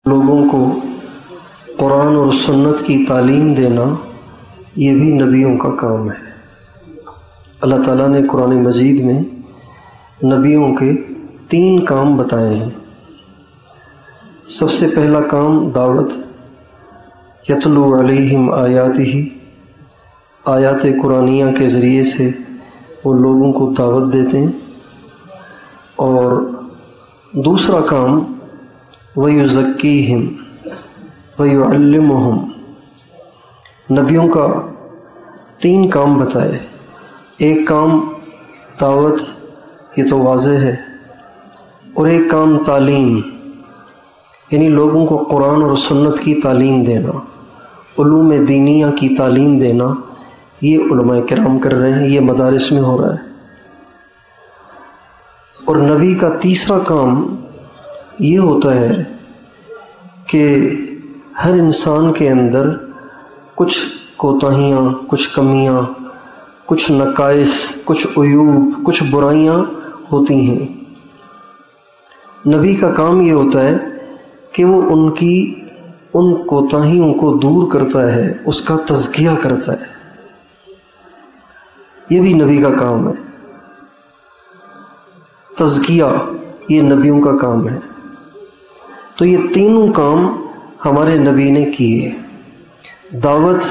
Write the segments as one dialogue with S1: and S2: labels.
S1: لوگوں کو قرآن اور سنت کی تعلیم دینا یہ بھی نبیوں کا کام ہے۔ اللہ تعالیٰ نے قرآن مجید میں نبیوں کے 3 کام بتائے ہیں۔ سب سے پہلا کام دعوت، یتلو علیہم آیاتہ، آیات قرآنیہ کے ذریعے سے وہ لوگوں کو دعوت دیتے ہیں۔ اور دوسرا کام وَيُزَكِّيهِمْ وَيُعَلِّمُهُمْ، نبیوں کا 3 کام بتائے۔ ایک کام دعوت، یہ تو واضح ہے، اور ایک کام تعلیم، یعنی لوگوں کو قرآن اور سنت کی تعلیم دینا، علوم دینیہ کی تعلیم دینا، یہ علماء کرام کر رہے ہیں، یہ مدارس میں ہو رہا ہے۔ اور نبی کا تیسرا کام یہ ہوتا ہے کہ ہر انسان کے اندر کچھ کوتاہیاں، کچھ کمیاں، کچھ نقائص، کچھ عیوب، کچھ برائیاں ہوتی ہیں۔ نبی کا کام یہ ہوتا ہے کہ وہ ان کوتاہیوں کو دور کرتا ہے، اس کا تزکیہ کرتا ہے۔ یہ بھی نبی کا کام ہے، تزکیہ یہ نبیوں کا کام ہے۔ تو یہ تینوں کام ہمارے نبی نے کیے۔ دعوت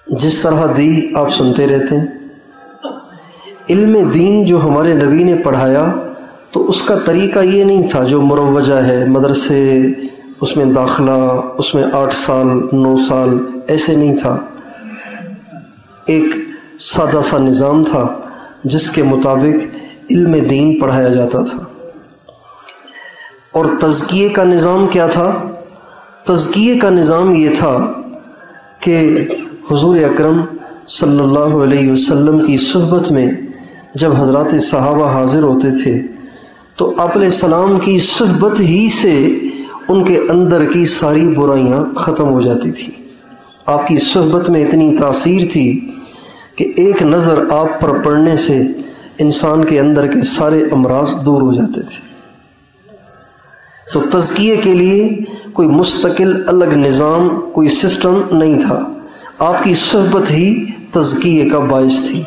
S1: جس طرح دی آپ سنتے رہتے ہیں، علم دین جو ہمارے نبی نے پڑھایا تو اس کا طریقہ یہ نہیں تھا جو مروجہ ہے، مدرسے، اس میں داخلہ، اس میں 8 سال 9 سال، ایسے نہیں تھا۔ ایک سادہ سا نظام تھا جس کے مطابق علم دین پڑھایا جاتا تھا۔ اور تزکیے کا نظام کیا تھا؟ تزکیے کا نظام یہ تھا کہ حضور اکرم صلی اللہ علیہ وسلم کی صحبت میں جب حضرات صحابہ حاضر ہوتے تھے تو آپ علیہ السلام کی صحبت ہی سے ان کے اندر کی ساری برائیاں ختم ہو جاتی تھیں۔ آپ کی صحبت میں اتنی تاثیر تھی کہ ایک نظر آپ پر پڑنے سے انسان کے اندر کے سارے امراض دور ہو جاتے تھے۔ تو تزکیے کے لیے کوئی مستقل الگ نظام، کوئی سسٹم نہیں تھا، آپ کی صحبت ہی تزکیے کا باعث تھی۔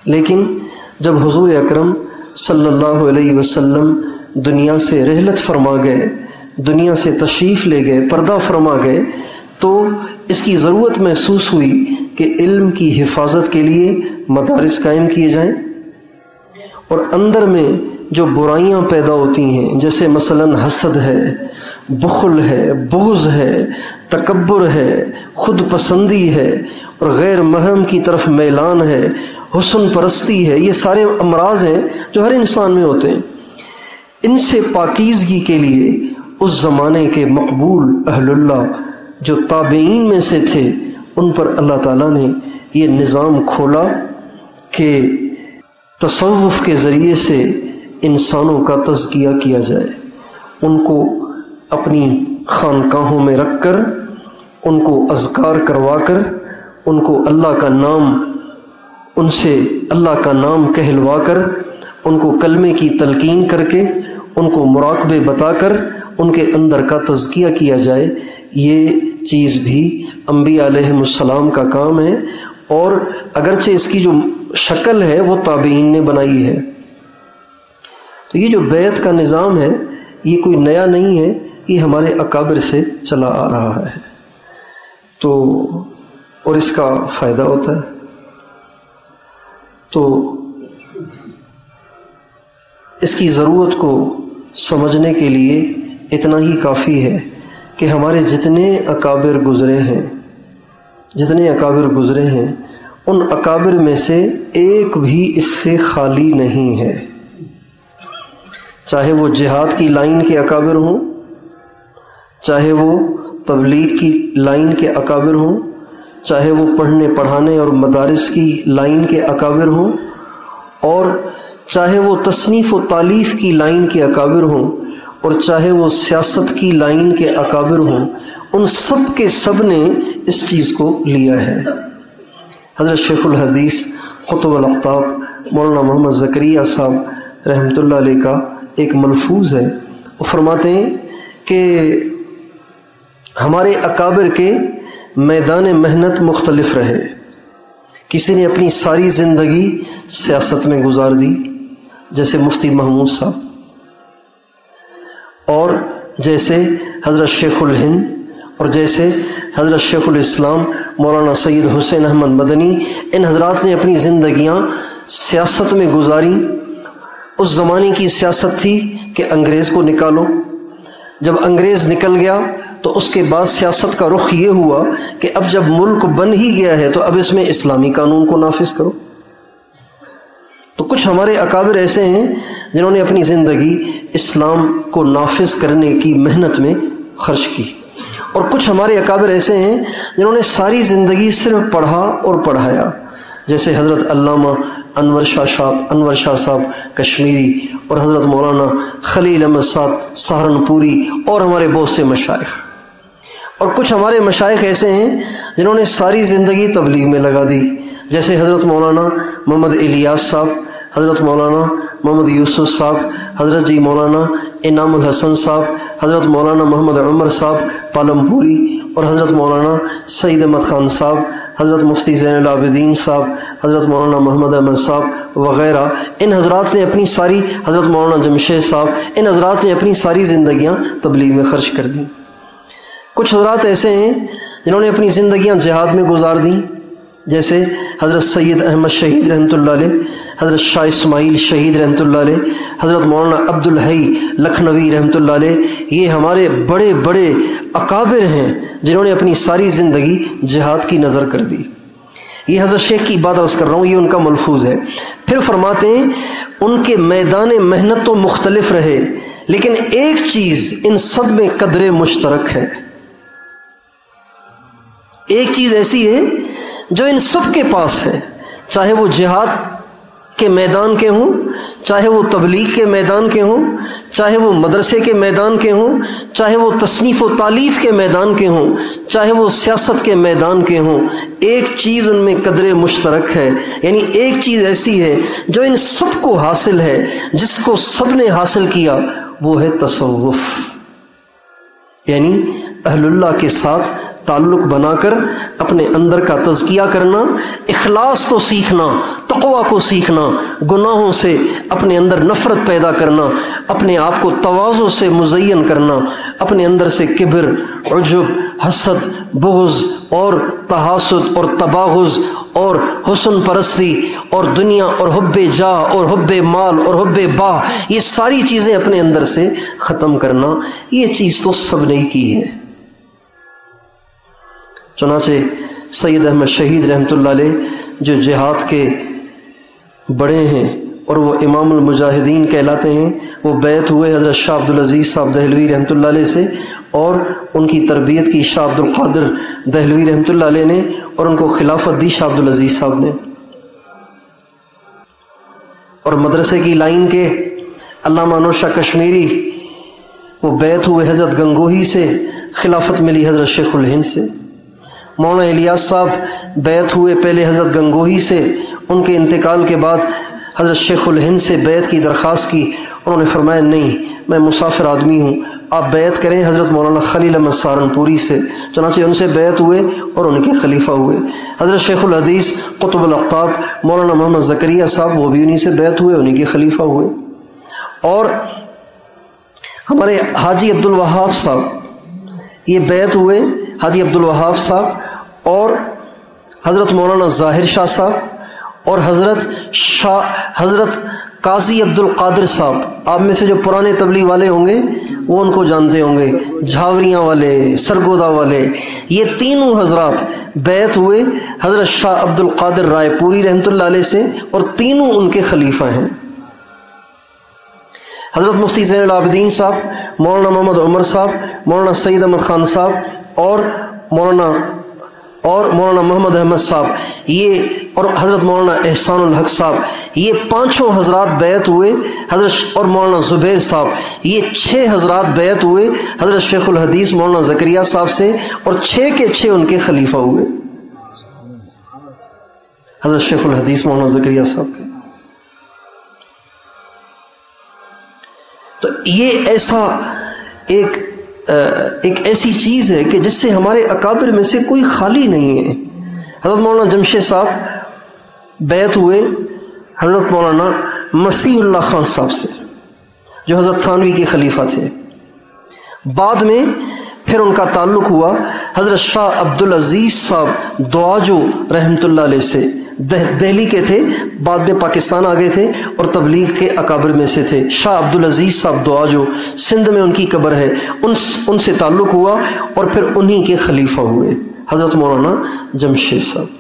S1: لیکن جب حضور اکرم صلی اللہ علیہ وسلم دنیا سے رحلت فرما گئے، دنیا سے تشریف لے گئے، پردہ فرما گئے، تو اس کی ضرورت محسوس ہوئی کہ علم کی حفاظت کے لیے مدارس قائم کیے جائیں، اور اندر میں جو برائیاں پیدا ہوتی ہیں جیسے مثلا حسد ہے، بخل ہے، بغض ہے، تکبر ہے، خود پسندی ہے، اور غیر محرم کی طرف میلان ہے، حسن پرستی ہے، یہ سارے امراض ہیں جو ہر انسان میں ہوتے ہیں۔ ان سے پاکیزگی کے لیے اس زمانے کے مقبول اہل اللہ جو تابعین میں سے تھے، ان پر اللہ تعالیٰ نے یہ نظام کھولا کہ تصوف کے ذریعے سے انسانوں کا تزکیہ کیا جائے، ان کو اپنی خانقاہوں میں رکھ کر، ان کو اذکار کروا کر، ان کو اللہ کا نام، ان سے اللہ کا نام کہلوا کر، ان کو کلمے کی تلقین کر کے، ان کو مراقبے بتا کر ان کے اندر کا تزکیہ کیا جائے۔ یہ چیز بھی انبیاء علیہم السلام کا کام ہے، اور اگرچہ اس کی جو شکل ہے وہ تابعین نے بنائی ہے۔ تو یہ جو بیعت کا نظام ہے یہ کوئی نیا نہیں ہے، یہ ہمارے اکابر سے چلا آ رہا ہے، تو اور اس کا فائدہ ہوتا ہے۔ تو اس کی ضرورت کو سمجھنے کے لیے اتنا ہی کافی ہے کہ ہمارے جتنے اکابر گزرے ہیں، ان اکابر میں سے ایک بھی اس سے خالی نہیں ہے، چاہے وہ جہاد کی لائن کے اکابر ہوں، چاہے وہ تبلیغ کی لائن کے اکابر ہوں، چاہے وہ پڑھنے پڑھانے اور مدارس کی لائن کے اکابر ہوں، اور چاہے وہ تصنیف و تالیف کی لائن کے اکابر ہوں، اور چاہے وہ سیاست کی لائن کے اکابر ہوں، ان سب کے سب نے اس چیز کو لیا ہے۔ حضرت شیخ الحدیث قطب الاقطاب مولانا محمد زکریا صاحب رحمۃ اللہ علیہ کا ایک ملفوظ ہے، وہ فرماتے ہیں کہ ہمارے اکابر کے میدان محنت مختلف رہے. کسی نے اپنی ساری زندگی سیاست میں گزار دی جیسے مفتی محمود صاحب، اور جیسے حضرت شیخ الہند، اور جیسے حضرت شیخ الاسلام مولانا سید حسین احمد مدنی. ان حضرات نے اپنی زندگیاں سیاست میں گزاری. اس زمانے کی سیاست تھی کہ انگریز کو نکالو. جب انگریز نکل گیا تو اس کے بعد سیاست کا رخ یہ ہوا کہ اب جب ملک بن ہی گیا ہے تو اب اس میں اسلامی قانون کو نافذ کرو. تو کچھ ہمارے اکابر ایسے ہیں جنہوں نے اپنی زندگی اسلام کو نافذ کرنے کی محنت میں خرچ کی، اور کچھ ہمارے اکابر ایسے ہیں جنہوں نے ساری زندگی صرف پڑھا اور پڑھایا، جیسے حضرت علامہ انور شاہ صاحب کشمیری، اور حضرت مولانا خلیل احمد صاحب سہارنپوری، اور ہمارے بہت سے مشائخ. اور کچھ ہمارے مشائخ ایسے ہیں جنہوں نے ساری زندگی تبلیغ میں لگا دی، جیسے حضرت مولانا محمد الیاس صاحب، حضرت مولانا محمد یوسف صاحب، حضرت جی مولانا انعام الحسن صاحب، حضرت مولانا محمد عمر صاحب پالمپوری، اور حضرت مولانا سعید احمد خان صاحب، حضرت مفتی زین العابدین صاحب، حضرت مولانا محمد احمد صاحب وغیرہ. ان حضرات نے اپنی ساری، حضرت مولانا جمشید صاحب، ان حضرات نے اپنی ساری زندگیاں تبلیغ میں خرچ کر دیں. کچھ حضرات ایسے ہیں جنہوں نے اپنی زندگیاں جہاد میں گزار دیں، جیسے حضرت سید احمد شہید رحمۃ اللہ علیہ، حضرت شاہ اسماعیل شہید رحمۃ اللہ علیہ، حضرت مولانا عبد الحی لکھنوی رحمۃ اللہ علیہ. یہ ہمارے بڑے بڑے اکابر ہیں جنہوں نے اپنی ساری زندگی جہاد کی نظر کر دی. یہ حضرت شیخ کی بات عرض کر رہا ہوں، یہ ان کا ملفوظ ہے. پھر فرماتے ہیں ان کے میدان محنت تو مختلف رہے، لیکن ایک چیز ان سب میں قدر مشترک ہے. ایک چیز ایسی ہے جو ان سب کے پاس ہے، چاہے وہ جہاد کے میدان کے ہوں، چاہے وہ تبلیغ کے میدان کے ہوں، چاہے وہ مدرسے کے میدان کے ہوں، چاہے وہ تصنیف و تالیف کے میدان کے ہوں، چاہے وہ سیاست کے میدان کے ہوں. ایک چیز ان میں قدر مشترک ہے، یعنی ایک چیز ایسی ہے جو ان سب کو حاصل ہے، جس کو سب نے حاصل کیا، وہ ہے تصوف. یعنی اہل اللہ کے ساتھ تعلق بنا کر اپنے اندر کا تزکیہ کرنا، اخلاص کو سیکھنا، تقوی کو سیکھنا، گناہوں سے اپنے اندر نفرت پیدا کرنا، اپنے آپ کو تواضع سے مزین کرنا، اپنے اندر سے کبر، عجب، حسد، بغض اور تحاسد اور تباغض اور حسن پرستی اور دنیا اور حب جاہ اور حب مال اور حب باہ، یہ ساری چیزیں اپنے اندر سے ختم کرنا. یہ چیز تو سب نے کی ہے. چنانچہ سید احمد شہید رحمۃ اللہ علیہ جو جہاد کے بڑے ہیں اور وہ امام المجاہدین کہلاتے ہیں، وہ بیعت ہوئے حضرت شاہ عبدالعزیز صاحب دہلوی رحمۃ اللہ علیہ سے، اور ان کی تربیت کی شاہ عبد القادر دہلوی رحمۃ اللہ علیہ نے، اور ان کو خلافت دی شاہ عبدالعزیز صاحب نے. اور مدرسے کی لائن کے علامہ انور شاہ کشمیری وہ بیعت ہوئے حضرت گنگوہی سے، خلافت ملی حضرت شیخ الہند سے. مولانا الیاس صاحب بیعت ہوئے پہلے حضرت گنگوہی سے، ان کے انتقال کے بعد حضرت شیخ الہند سے بیعت کی درخواست کی. انہوں نے فرمایا نہیں، میں مسافر آدمی ہوں، آپ بیعت کریں حضرت مولانا خلیل احمد سہارنپوری سے. چنانچہ ان سے بیعت ہوئے اور ان کے خلیفہ ہوئے. حضرت شیخ الحدیث قطب الاقطاب مولانا محمد زکریا صاحب، وہ بھی انہی سے بیعت ہوئے، انہی کے خلیفہ ہوئے. اور ہمارے حاجی عبد الوہاب صاحب یہ بیعت ہوئے، حاجی عبد الوہاب صاحب اور حضرت مولانا ظاہر شاہ صاحب اور حضرت قاضی عبد القادر صاحب. آپ میں سے جو پرانے تبلیغ والے ہوں گے وہ ان کو جانتے ہوں گے، جھاوریاں والے، سرگودا والے. یہ تینوں حضرات بیعت ہوئے حضرت شاہ عبد القادر رائے پوری رحمۃ اللہ علیہ سے، اور تینوں ان کے خلیفہ ہیں. حضرت مفتی زین العابدین صاحب، مولانا محمد عمر صاحب، مولانا سعید احمد خان صاحب اور مولانا محمد احمد صاحب، یہ اور حضرت مولانا احسان الحق صاحب، یہ پانچوں حضرات بیعت ہوئے حضرت، اور مولانا زبیر صاحب، یہ 6 حضرات بیعت ہوئے حضرت شیخ الحدیث مولانا زکریا صاحب سے، اور 6 کے 6 ان کے خلیفہ ہوئے حضرت شیخ الحدیث مولانا زکریا صاحب کے. تو یہ ایسا ایک ایک ایسی چیز ہے کہ جس سے ہمارے اکابر میں سے کوئی خالی نہیں ہے۔ حضرت مولانا جمشید صاحب بیعت ہوئے حضرت مولانا مسیح اللہ خان صاحب سے، جو حضرت تھانوی کے خلیفہ تھے۔ بعد میں پھر ان کا تعلق ہوا حضرت شاہ عبدالعزیز صاحب دعاجو رحمۃ اللہ علیہ سے، دہلی کے تھے، بعد میں پاکستان آ گئے تھے اور تبلیغ کے اکابر میں سے تھے۔ شاہ عبدالعزیز صاحب دعاجو، سندھ میں ان کی قبر ہے، ان سے تعلق ہوا اور پھر انہی کے خلیفہ ہوئے حضرت مولانا جمشید صاحب۔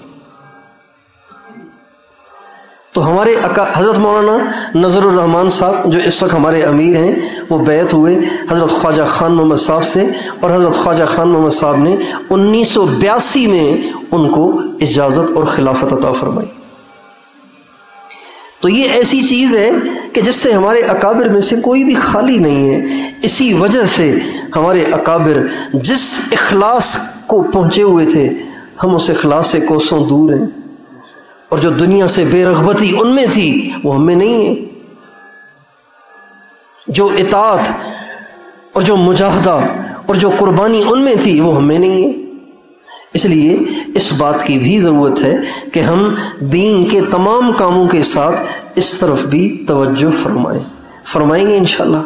S1: تو ہمارے حضرت مولانا نظر الرحمان صاحب جو اس وقت ہمارے امیر ہیں، وہ بیعت ہوئے حضرت خواجہ خان محمد صاحب سے، اور حضرت خواجہ خان محمد صاحب نے 1982 میں ان کو اجازت اور خلافت عطا فرمائی۔ تو یہ ایسی چیز ہے کہ جس سے ہمارے اکابر میں سے کوئی بھی خالی نہیں ہے۔ اسی وجہ سے ہمارے اکابر جس اخلاص کو پہنچے ہوئے تھے، ہم اس اخلاص سے کوسوں دور ہیں، اور جو دنیا سے بے رغبتی ان میں تھی وہ ہم میں نہیں ہے۔ جو اطاعت اور جو مجاہدہ اور جو قربانی ان میں تھی وہ ہم میں نہیں ہے۔ اس لیے اس بات کی بھی ضرورت ہے کہ ہم دین کے تمام کاموں کے ساتھ اس طرف بھی توجہ فرمائیں گے انشاءاللہ۔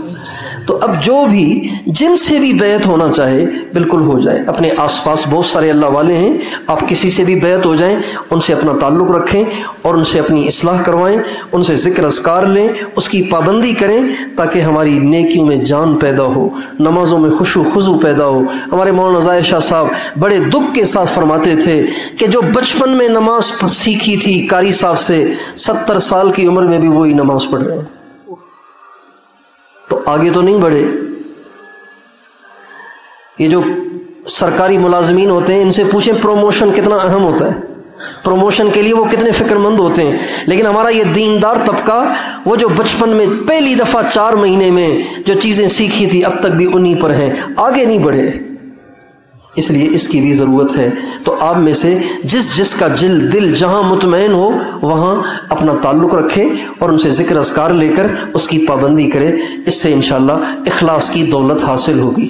S1: تو اب جو بھی جن سے بھی بیعت ہونا چاہے بالکل ہو جائے۔ اپنے آس پاس بہت سارے اللہ والے ہیں، آپ کسی سے بھی بیعت ہو جائیں، ان سے اپنا تعلق رکھیں اور ان سے اپنی اصلاح کروائیں، ان سے ذکر اذکار لیں، اس کی پابندی کریں تاکہ ہماری نیکیوں میں جان پیدا ہو، نمازوں میں خشوع خضوع پیدا ہو۔ ہمارے مولانا ظاہر شاہ صاحب بڑے دکھ کے ساتھ فرماتے تھے کہ جو بچپن میں نماز سیکھی تھی قاری صاحب سے، 70 سال کی عمر میں بھی وہی نماز پڑھ رہے ہیں، تو آگے تو نہیں بڑھے۔ یہ جو سرکاری ملازمین ہوتے ہیں، ان سے پوچھیں پروموشن کتنا اہم ہوتا ہے، پروموشن کے لیے وہ کتنے فکر مند ہوتے ہیں، لیکن ہمارا یہ دیندار طبقہ، وہ جو بچپن میں پہلی دفعہ 4 مہینے میں جو چیزیں سیکھی تھی اب تک بھی انہی پر ہیں، آگے نہیں بڑھے۔ اس لیے اس کی بھی ضرورت ہے۔ تو آپ میں سے جس کا دل جہاں مطمئن ہو وہاں اپنا تعلق رکھے اور ان سے ذکر اذکار لے کر اس کی پابندی کرے، اس سے انشاءاللہ اخلاص کی دولت حاصل ہوگی۔